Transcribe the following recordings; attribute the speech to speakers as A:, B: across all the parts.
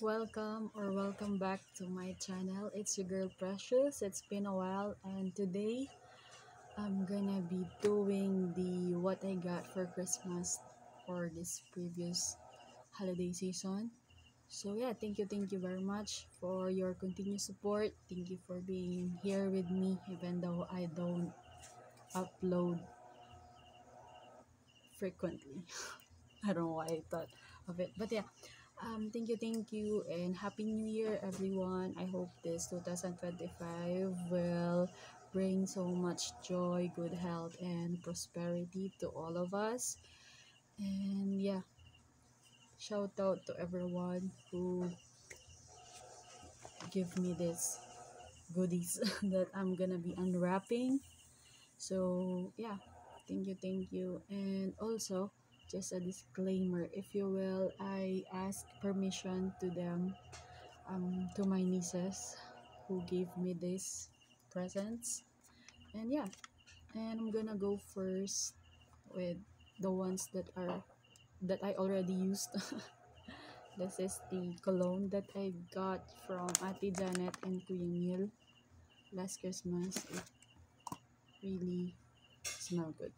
A: Welcome back to my channel. It's your girl Precious. It's been a while, and today I'm gonna be doing the what I got for Christmas for this previous holiday season. So yeah, thank you very much for your continued support. Thank you for being here with me even though I don't upload frequently. I don't know why I thought of it, but yeah. Thank you, and Happy New Year, everyone. I hope this 2025 will bring so much joy, good health, and prosperity to all of us. And yeah, shout out to everyone who give me this goodies that I'm gonna be unwrapping. So yeah, thank you. And also, just a disclaimer, if you will, I ask permission to them, to my nieces who gave me these presents. And yeah, and I'm gonna go first with the ones that I already used. This is the cologne that I got from Ate Janet and Kuya Neil last Christmas. It really smelled good.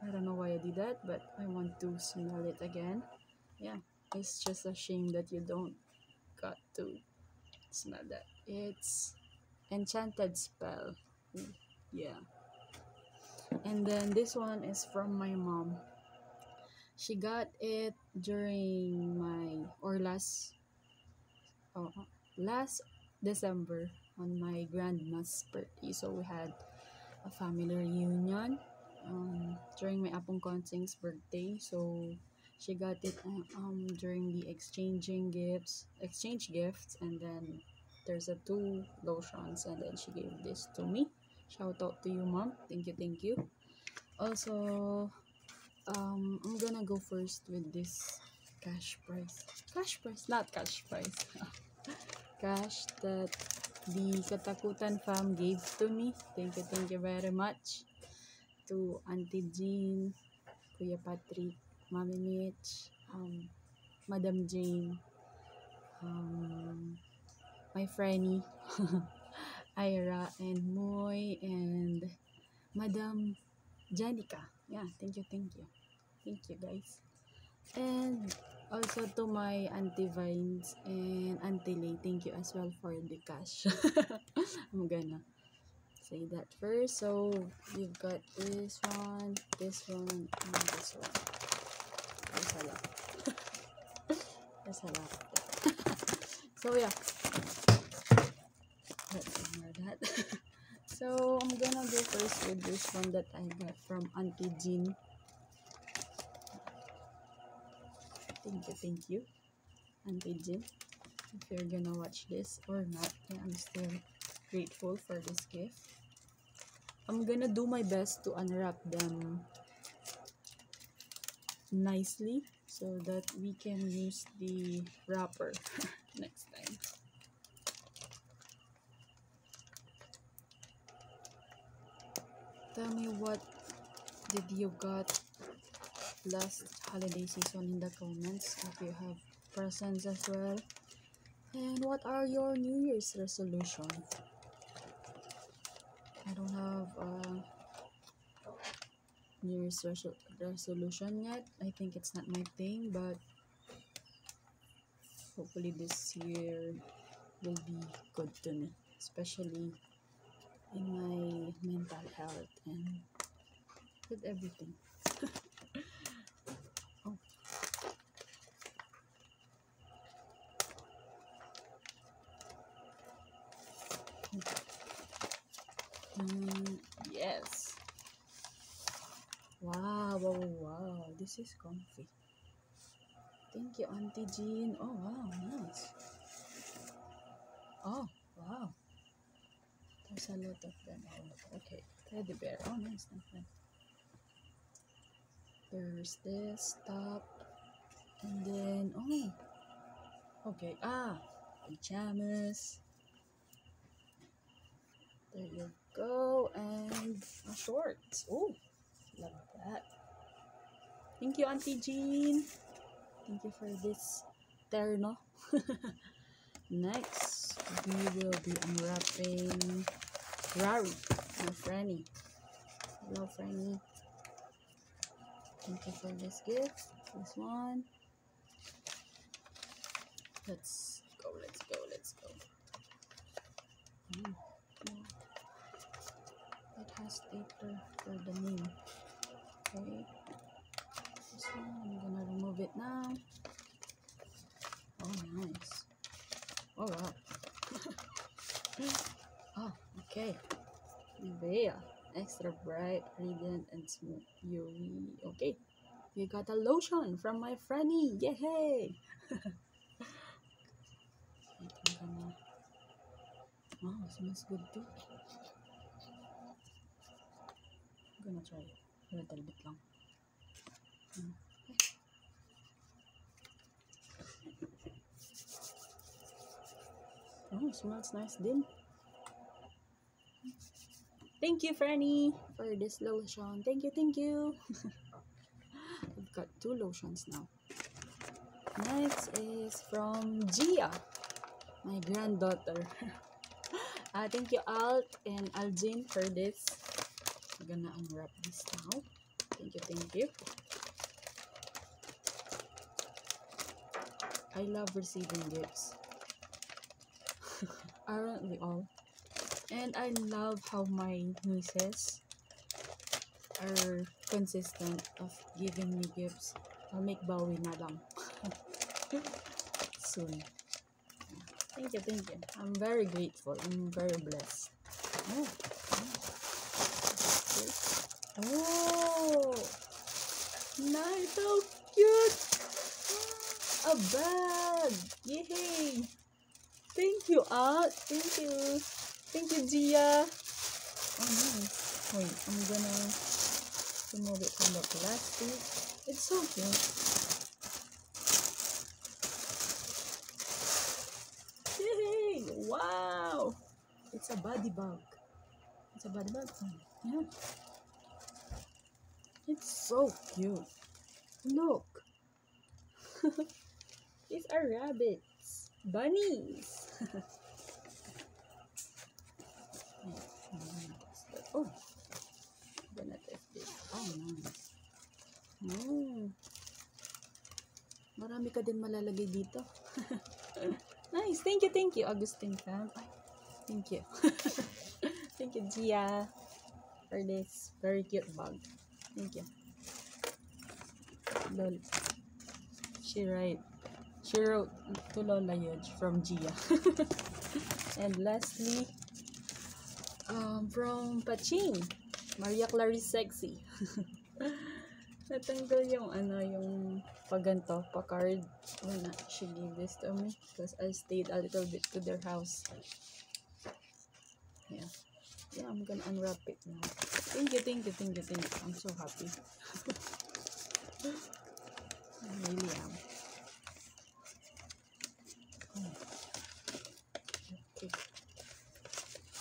A: I don't know why I did that, but I want to smell it again. Yeah, it's just a shame that you don't got to smell that. It's Enchanted Spell. Yeah. And then this one is from my mom. She got it during my or oh, last December on my grandma's birthday. So we had a family reunion during my Apong Konsing's birthday. So she got it during the exchange gifts, and then there's a two lotions, and then she gave this to me. Shout out to you, mom. Thank you. Also, I'm gonna go first with this not cash prize, cash that the Katakutan fam gave to me. Thank you very much to Auntie Jean, Kuya Patrick, Mami Mitch, Madam Jane, my Franny, Ira, and Moy, and Madam Janica. Yeah, thank you guys. And also to my Auntie Vines and Auntie Lay, thank you as well for the cash. I'm gonna say that first. So we've got this one, and this one. There's a lot. There's a lot. So yeah, let's ignore that. So I'm gonna go first with this one that I got from Auntie Jean. Thank you, Auntie Jean. If you're gonna watch this or not, I'm still grateful for this gift. I'm gonna do my best to unwrap them nicely so that we can use the wrapper next time. Tell me, what did you got last holiday season in the comments if you have presents as well. And what are your New Year's resolution? I don't have a New Year's resolution yet. I think it's not my thing, but hopefully this year will be good to me, especially in my mental health and with everything. Oh, yes. Wow. This is comfy. Thank you, Auntie Jean. Oh, wow, nice. Oh, wow. There's a lot of them. Oh, okay. Teddy bear. Oh, nice. There's this top. And then, okay. Pajamas. There you go. And a shorts. Oh, love that. Thank you, Auntie Jean. Thank you for this terno. Next, we will be unwrapping Rari, my Franny. Hello, Franny. Thank you for this gift. This one. Let's go, let's go, let's go. It has paper for the name. Okay. This one, I'm gonna remove it now. Oh, nice. Oh, wow. Oh, okay. Nivea. Extra bright, radiant, and smooth. Okay. We got a lotion from my Franny. Yay! Oh, it smells good too. I'm gonna try it. A little bit lang. Oh, it smells nice din. Thank you, Franny, for this lotion. Thank you, thank you. We've got 2 lotions now. Next is from Gia, my granddaughter. Thank you, Alt and Aljin, for this. I'm gonna unwrap this now. Thank you, thank you. I love receiving gifts. Aren't we all? And I love how my nieces are consistent of giving me gifts. I'll make bawi na lang soon. Thank you, thank you. I'm very grateful. I'm very blessed. Oh, oh, nice, so cute. A bag. Yay! Thank you, Art. Thank you. Thank you, Gia. Oh, nice. Wait, I'm gonna remove it from the plastic. It's so cute. Yay! Wow! It's a body bag. It's a body bag. Yeah. It's so cute. Look. These are rabbits. Bunnies. Oh, I'm gonna test this. Oh, nice. Marami ka din malalagay dito. Nice. Thank you, Augustine fam. Thank you. Thank you, Gia, for this very cute bag. Thank you. Lol. She wrote to Lola Yuj from Gia. And lastly, from Paching, Maria Clarice Sexy. Natanggal yung yung paganto, pa-card. When she gave this to me because I stayed a little bit to their house. Yeah, I'm gonna unwrap it now. Thank you. I'm so happy. I really am. Okay.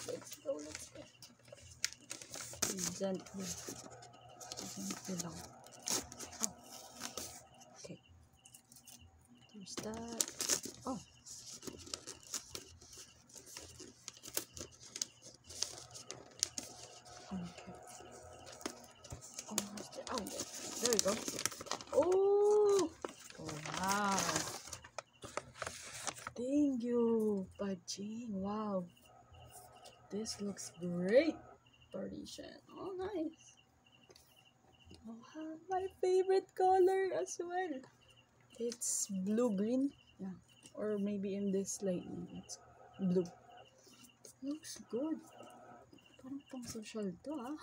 A: Let's go. Gently lang. Oh. Okay. There's that. Oh. Okay. Oh, there we go. Oh, wow. Thank you, Paching. Wow. This looks great. Partition. Oh, nice. Oh, my favorite color as well. It's blue-green. Yeah. Or maybe in this lighting, it's blue. Looks good. Parang pang social to, ah.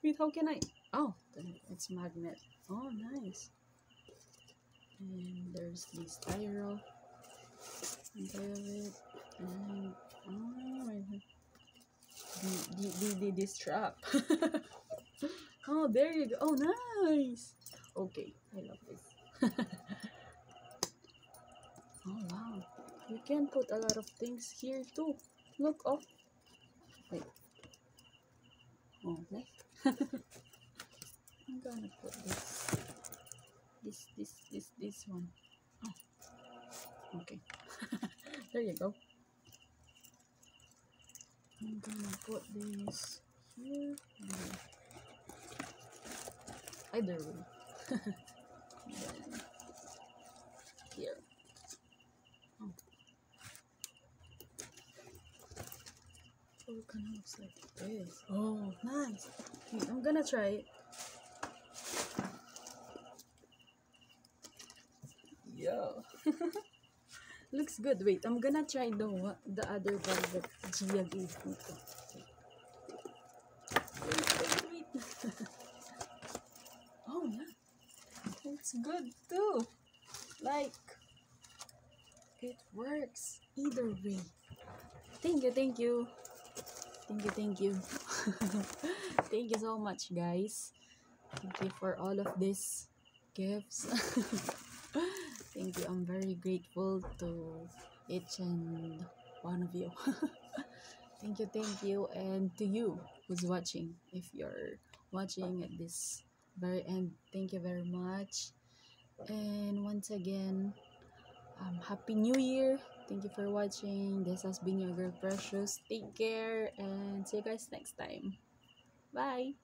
A: Wait, how can I? Oh, it's magnet. Oh, nice. And there's this styro on top of it. And this strap. Oh, there you go. Oh, nice. Okay, I love this. Oh, wow. You can put a lot of things here too. Look, oh. Wait. Oh, okay. I'm gonna put this This one. Oh, okay. There you go. I'm gonna put this here. Either way. Then here. Oh. It kind of looks like this. Oh, nice. Wait, I'm gonna try it. Yo. Looks good. Wait, I'm gonna try the other one that Gia gave me. Wait. Oh yeah, it's good too. Like, it works either way. Thank you. Thank you thank you so much, guys. Thank you for all of these gifts. Thank you. I'm very grateful to each and one of you. Thank you, and to you who's watching. If you're watching at this very end, thank you very much. And once again, Happy New Year. Thank you for watching. This has been your girl Precious. Take care and see you guys next time. Bye.